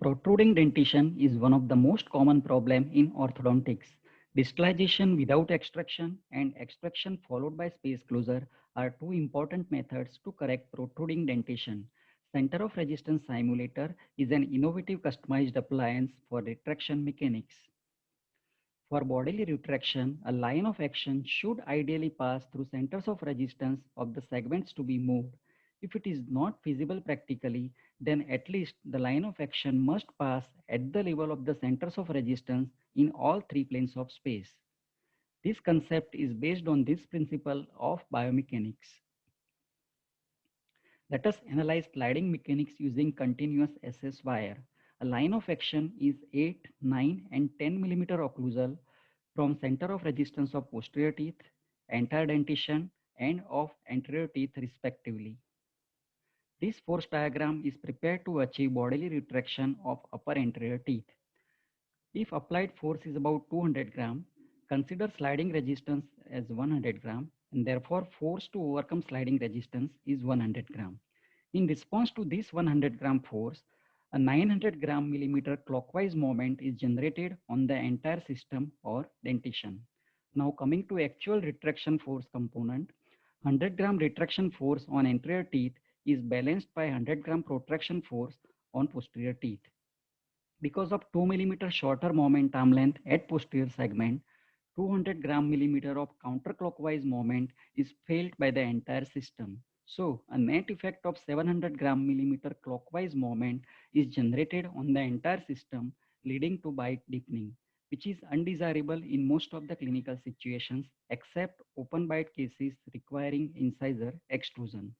Protruding dentition is one of the most common problems in orthodontics. Distalization without extraction and extraction followed by space closure are two important methods to correct protruding dentition. Center of Resistance Simulator is an innovative customized appliance for retraction mechanics. For bodily retraction, a line of action should ideally pass through centers of resistance of the segments to be moved. If it is not feasible practically, then at least the line of action must pass at the level of the centers of resistance in all three planes of space. This concept is based on this principle of biomechanics. Let us analyze sliding mechanics using continuous SS wire. A line of action is 8, 9 and 10 millimeter occlusal from center of resistance of posterior teeth, entire dentition and of anterior teeth respectively. This force diagram is prepared to achieve bodily retraction of upper anterior teeth. If applied force is about 200 gram, consider sliding resistance as 100 gram and therefore force to overcome sliding resistance is 100 gram. In response to this 100 gram force, a 900 gram millimeter clockwise moment is generated on the entire system or dentition. Now coming to actual retraction force component, 100 gram retraction force on anterior teeth is balanced by 100 gram protraction force on posterior teeth. Because of 2 millimeter shorter moment arm length at posterior segment, 200 gram millimeter of counterclockwise moment is felt by the entire system. So a net effect of 700 gram millimeter clockwise moment is generated on the entire system, leading to bite deepening, which is undesirable in most of the clinical situations except open bite cases requiring incisor extrusion.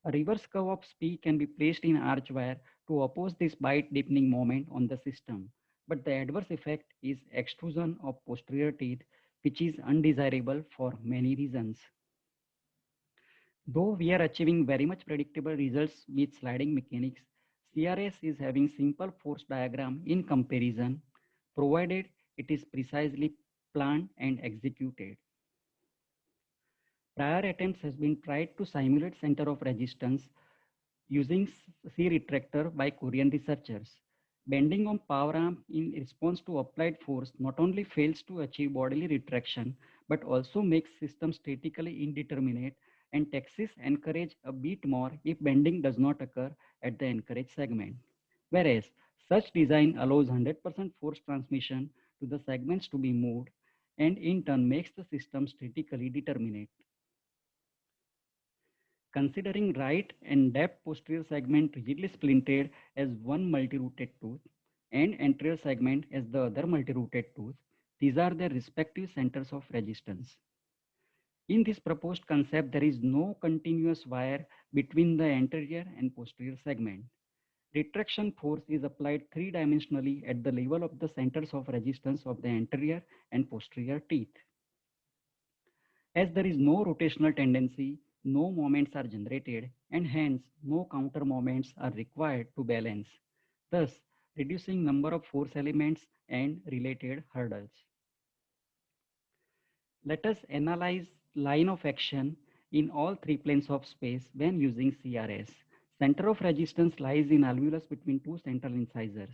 A reverse curve of SPI can be placed in arch wire to oppose this bite deepening moment on the system, but the adverse effect is extrusion of posterior teeth, which is undesirable for many reasons. Though we are achieving very much predictable results with sliding mechanics, CRS is having simple force diagram in comparison, provided it is precisely planned and executed. Prior attempts has been tried to simulate center of resistance using C retractor by Korean researchers. Bending on power arm in response to applied force not only fails to achieve bodily retraction, but also makes system statically indeterminate and taxes encourage a bit more if bending does not occur at the encouraged segment. Whereas such design allows 100% force transmission to the segments to be moved and in turn makes the system statically determinate. Considering right and left posterior segment rigidly splinted as one multi-rooted tooth and anterior segment as the other multi-rooted tooth, these are their respective centers of resistance. In this proposed concept, there is no continuous wire between the anterior and posterior segment. Retraction force is applied three-dimensionally at the level of the centers of resistance of the anterior and posterior teeth. As there is no rotational tendency, no moments are generated and hence no counter moments are required to balance, thus reducing number of force elements and related hurdles. Let us analyze line of action in all three planes of space when using CRS. Center of resistance lies in alveolus between two central incisors.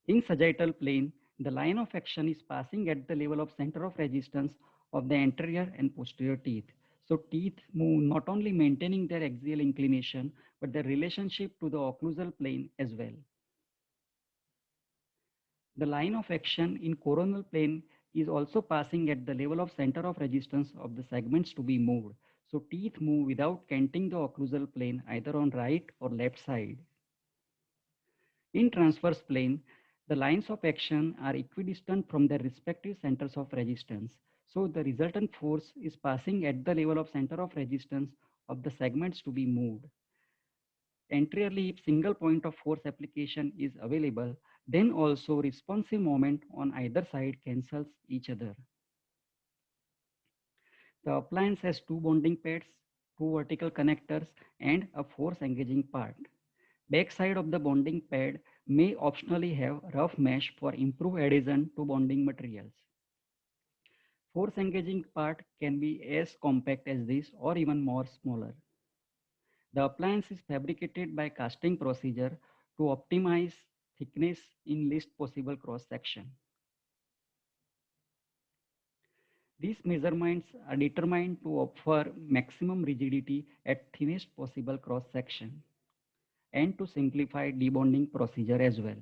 In sagittal plane, the line of action is passing at the level of center of resistance of the anterior and posterior teeth. So teeth move not only maintaining their axial inclination, but their relationship to the occlusal plane as well. The line of action in coronal plane is also passing at the level of center of resistance of the segments to be moved. So teeth move without canting the occlusal plane either on right or left side. In transverse plane, the lines of action are equidistant from their respective centers of resistance. So the resultant force is passing at the level of center of resistance of the segments to be moved. Anteriorly, if single point of force application is available, then also responsive moment on either side cancels each other. The appliance has two bonding pads, two vertical connectors, and a force engaging part. Back side of the bonding pad may optionally have rough mesh for improved adhesion to bonding materials. Force engaging part can be as compact as this or even more smaller. The appliance is fabricated by casting procedure to optimize thickness in least possible cross section. These measurements are determined to offer maximum rigidity at thinnest possible cross section and to simplify debonding procedure as well.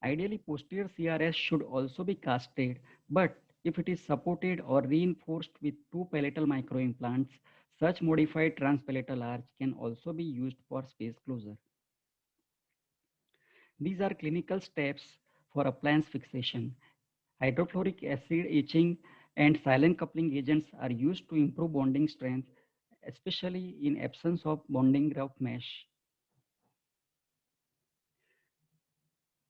Ideally, posterior CRS should also be casted, but if it is supported or reinforced with two palatal microimplants, such modified transpalatal arch can also be used for space closure. These are clinical steps for appliance fixation. Hydrofluoric acid etching and silent coupling agents are used to improve bonding strength, especially in absence of bonding rough mesh.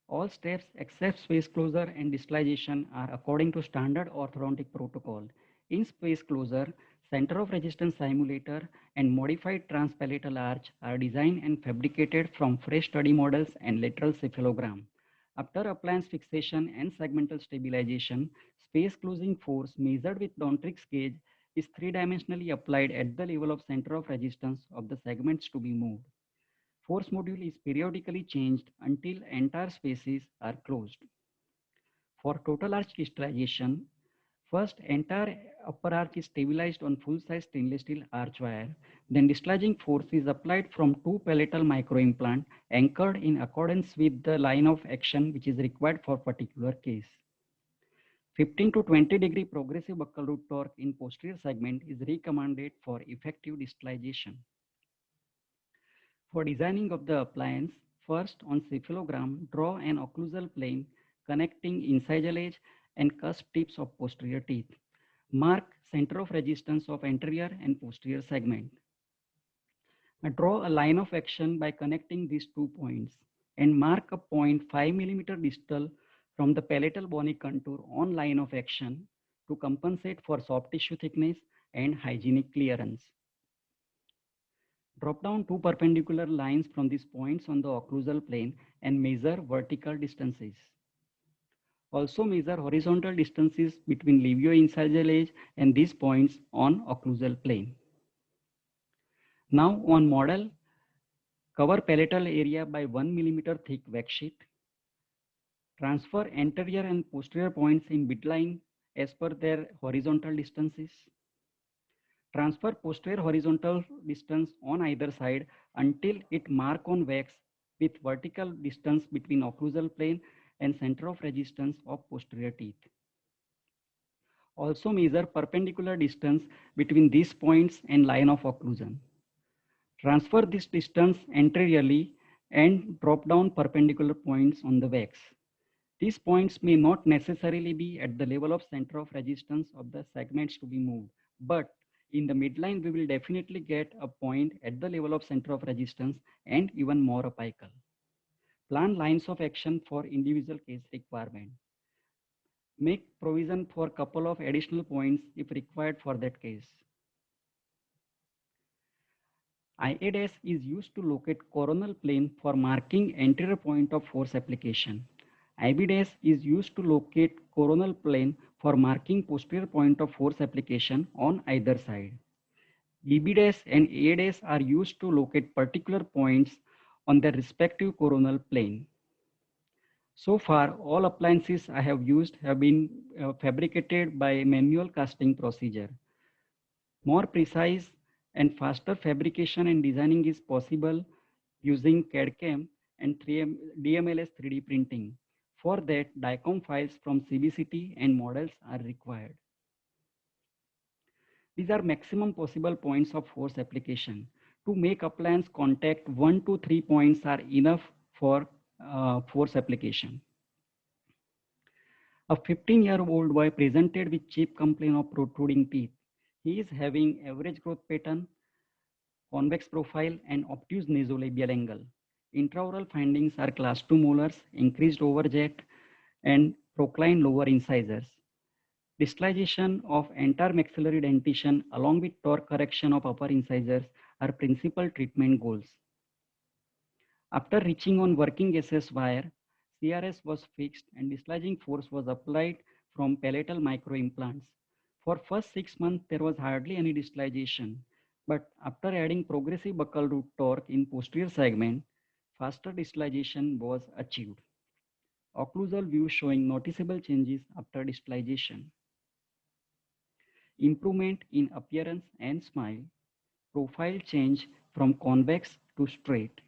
All steps except space closure and distalization are according to standard orthodontic protocol. In space closure, center of resistance simulator and modified transpalatal arch are designed and fabricated from fresh study models and lateral cephalogram. After appliance fixation and segmental stabilization, space closing force measured with Dontrix gauge is three-dimensionally applied at the level of center of resistance of the segments to be moved. Force module is periodically changed until entire spaces are closed. For total arch crystallization, first entire upper arch is stabilized on full-size stainless steel arch wire. Then dislodging force is applied from two palatal microimplant anchored in accordance with the line of action which is required for particular case. 15 to 20 degree progressive buccal root torque in posterior segment is recommended for effective distalization. For designing of the appliance, first on cephalogram, draw an occlusal plane connecting incisal edge and cusp tips of posterior teeth. Mark center of resistance of anterior and posterior segment. Now draw a line of action by connecting these 2 points and mark a point 5 millimeter distal from the palatal bony contour on line of action to compensate for soft tissue thickness and hygienic clearance. Drop down two perpendicular lines from these points on the occlusal plane and measure vertical distances. Also measure horizontal distances between livio-incisal edge and these points on occlusal plane. Now on model, cover palatal area by 1 millimeter thick wax sheet. Transfer anterior and posterior points in midline as per their horizontal distances. Transfer posterior horizontal distance on either side until it mark on wax with vertical distance between occlusal plane and center of resistance of posterior teeth. Also measure perpendicular distance between these points and line of occlusion. Transfer this distance anteriorly and drop down perpendicular points on the wax. These points may not necessarily be at the level of center of resistance of the segments to be moved, but in the midline, we will definitely get a point at the level of center of resistance and even more apical. Plan lines of action for individual case requirement. Make provision for a couple of additional points if required for that case. IA' is used to locate coronal plane for marking anterior point of force application. IB' is used to locate coronal plane for marking posterior point of force application on either side. EB' and AA' are used to locate particular points on their respective coronal plane. So far, all appliances I have used have been fabricated by manual casting procedure. More precise and faster fabrication and designing is possible using CAD/CAM and DMLS 3D printing. For that, DICOM files from CBCT and models are required. These are maximum possible points of force application. To make appliance contact, 1 to 3 points are enough for force application. A 15-year-old boy presented with chief complaint of protruding teeth. He is having average growth pattern, convex profile, and obtuse nasolabial angle. Intraoral findings are class 2 molars, increased overjet, and procline lower incisors. Distalization of entire maxillary dentition along with torque correction of upper incisors are principal treatment goals. After reaching on working SS wire, CRS was fixed and dislodging force was applied from palatal microimplants. For first 6 months, there was hardly any distalization, but after adding progressive buccal root torque in posterior segment, faster distalization was achieved. Occlusal view showing noticeable changes after distalization. Improvement in appearance and smile. Profile change from convex to straight.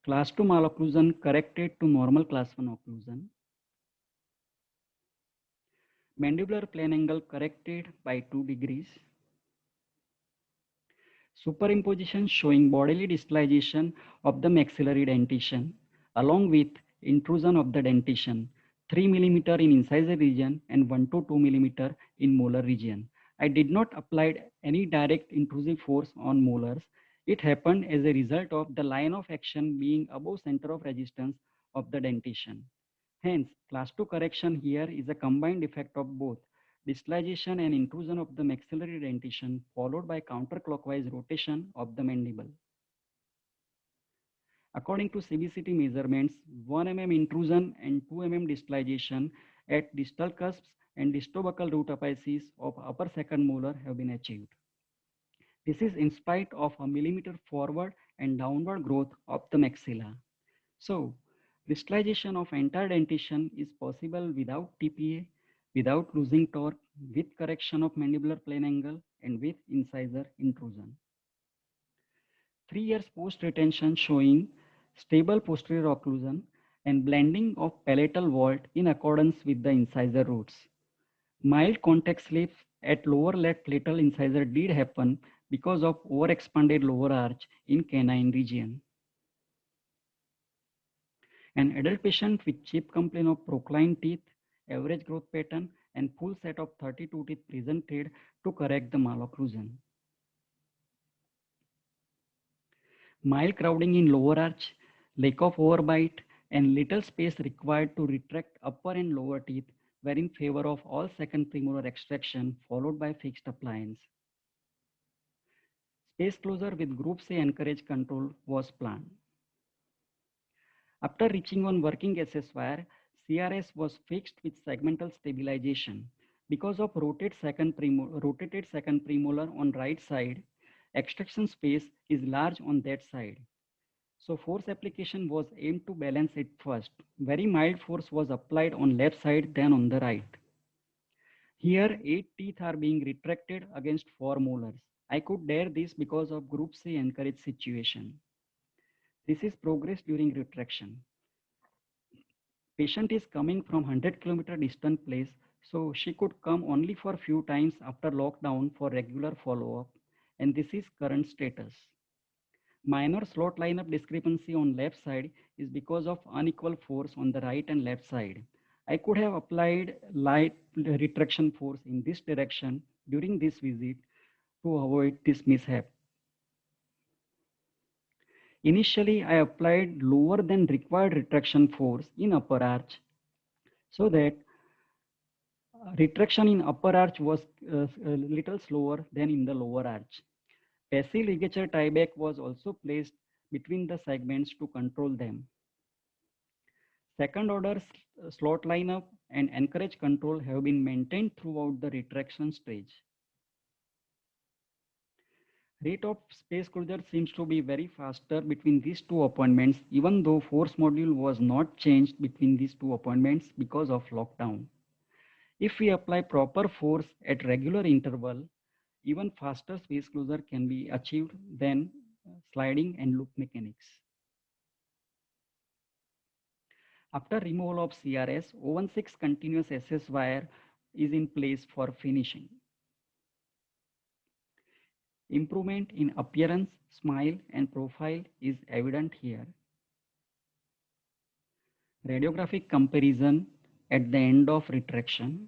Class 2 malocclusion corrected to normal class 1 occlusion. Mandibular plane angle corrected by 2 degrees. Superimposition showing bodily distalization of the maxillary dentition along with intrusion of the dentition 3 millimeter in incisor region and 1 to 2 millimeter in molar region. I did not apply any direct intrusive force on molars. It happened as a result of the line of action being above center of resistance of the dentition. Hence, class 2 correction here is a combined effect of both distalization and intrusion of the maxillary dentition followed by counterclockwise rotation of the mandible. According to CBCT measurements, 1 mm intrusion and 2 mm distalization at distal cusps and distobuccal root apices of upper second molar have been achieved. This is in spite of a millimeter forward and downward growth of the maxilla. So, distalization of entire dentition is possible without TPA, without losing torque, with correction of mandibular plane angle, and with incisor intrusion. 3 years post-retention showing stable posterior occlusion and blending of palatal vault in accordance with the incisor roots. Mild contact slips at lower left lateral incisor did happen because of overexpanded lower arch in canine region. An adult patient with chip complaint of procline teeth, average growth pattern, and full set of 32 teeth presented to correct the malocclusion. Mild crowding in lower arch, lack of overbite, and little space required to retract upper and lower teeth were in favor of all second premolar extraction followed by fixed appliance. Space closure with group C anchorage control was planned. After reaching on working SS wire, CRS was fixed with segmental stabilization. Because of rotated second premolar on right side, extraction space is large on that side. So force application was aimed to balance it first. Very mild force was applied on left side then on the right. Here 8 teeth are being retracted against 4 molars. I could dare this because of group C encourage situation. This is progress during retraction. Patient is coming from 100-kilometer distant place, so she could come only for few times after lockdown for regular follow-up, and this is current status. Minor slot lineup discrepancy on left side is because of unequal force on the right and left side. I could have applied light retraction force in this direction during this visit to avoid this mishap. Initially, I applied lower than required retraction force in upper arch so that retraction in upper arch was a little slower than in the lower arch. Passive ligature tieback was also placed between the segments to control them. Second order slot lineup and anchorage control have been maintained throughout the retraction stage. Rate of space closure seems to be very faster between these two appointments, even though force module was not changed between these two appointments because of lockdown. If we apply proper force at regular interval, even faster space closure can be achieved than sliding and loop mechanics. After removal of CRS, 016 continuous SS wire is in place for finishing. Improvement in appearance, smile, and profile is evident here. Radiographic comparison at the end of retraction.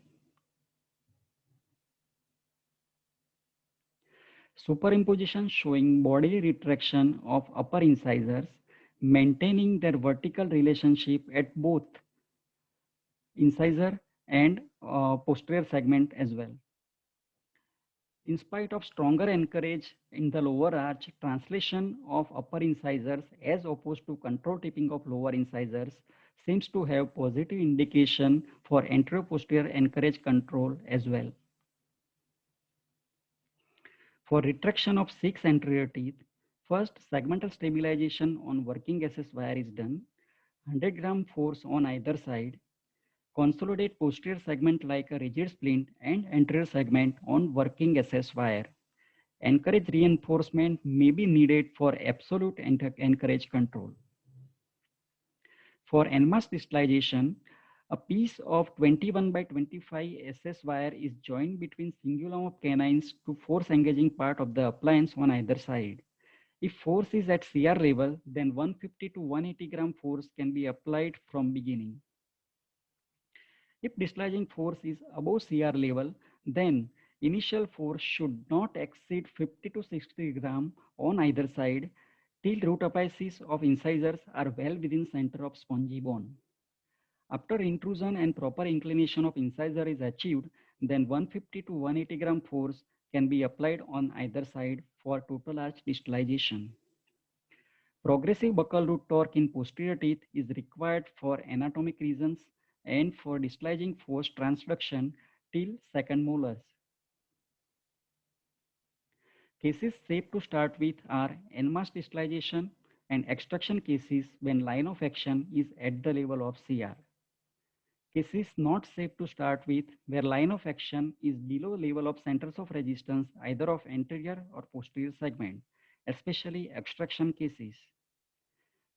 Superimposition showing bodily retraction of upper incisors, maintaining their vertical relationship at both incisor and posterior segment as well. In spite of stronger anchorage in the lower arch, translation of upper incisors as opposed to control tipping of lower incisors seems to have positive indication for anterior-posterior anchorage control as well. For retraction of 6 anterior teeth, First, segmental stabilization on working SS wire is done. 100-gram force on either side. Consolidate posterior segment like a rigid splint and anterior segment on working SS wire. Encourage reinforcement may be needed for absolute anchorage control. For NMAS distalization, a piece of 21 by 25 SS wire is joined between cingulum of canines to force engaging part of the appliance on either side. If force is at CR level, then 150 to 180 gram force can be applied from beginning. If dislodging force is above CR level, then initial force should not exceed 50 to 60 gram on either side till root apices of incisors are well within center of spongy bone. After intrusion and proper inclination of incisor is achieved, then 150 to 180 gram force can be applied on either side for total arch distalization. Progressive buccal root torque in posterior teeth is required for anatomic reasons and for distalizing force transduction till second molars. Cases safe to start with are NMAS distalization and extraction cases when line of action is at the level of CR. Cases not safe to start with where line of action is below level of centers of resistance either of anterior or posterior segment, especially extraction cases.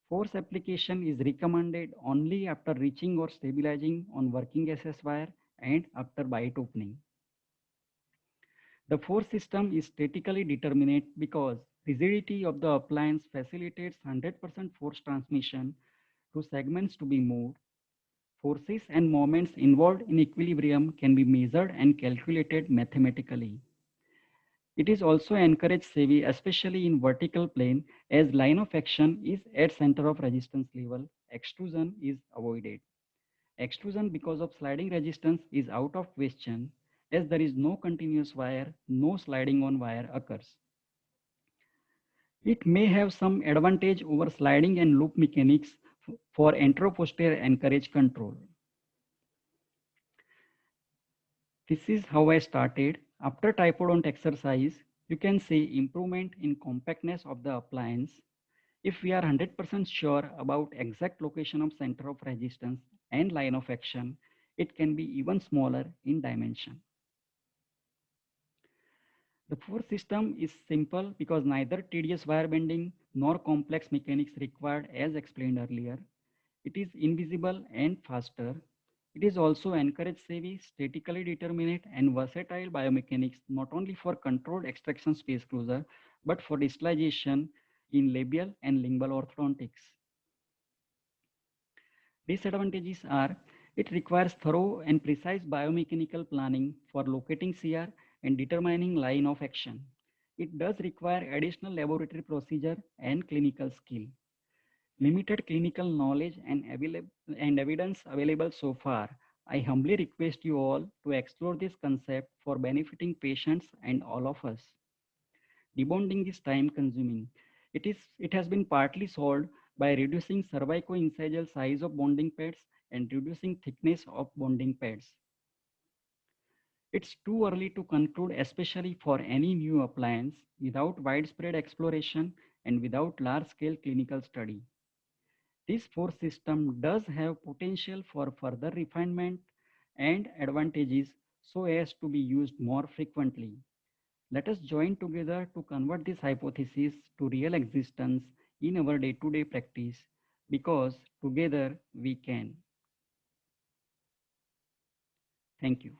Force application is recommended only after reaching or stabilizing on working SS wire and after bite opening. The force system is statically determinate because rigidity of the appliance facilitates 100% force transmission to segments to be moved. Forces and moments involved in equilibrium can be measured and calculated mathematically. It is also encouraged savvy, especially in vertical plane, as line of action is at center of resistance level, extrusion is avoided. Extrusion because of sliding resistance is out of question, as there is no continuous wire, no sliding on wire occurs. It may have some advantage over sliding and loop mechanics for anteroposterior anchorage control. This is how I started. After typodont exercise, you can see improvement in compactness of the appliance. If we are 100% sure about exact location of center of resistance and line of action, it can be even smaller in dimension. The force system is simple because neither tedious wire bending nor complex mechanics required as explained earlier. It is invisible and faster. It is also encourage savvy, statically determinate and versatile biomechanics not only for controlled extraction space closure, but for distalization in labial and lingual orthodontics. Disadvantages are it requires thorough and precise biomechanical planning for locating CR and determining line of action. It does require additional laboratory procedure and clinical skill. Limited clinical knowledge and evidence available so far, I humbly request you all to explore this concept for benefiting patients and all of us. Debonding is time consuming. It has been partly solved by reducing cervico-incisional size of bonding pads and reducing thickness of bonding pads. It's too early to conclude, especially for any new appliance, without widespread exploration and without large-scale clinical study. This force system does have potential for further refinement and advantages so as to be used more frequently. Let us join together to convert this hypothesis to real existence in our day-to-day practice because together we can. Thank you.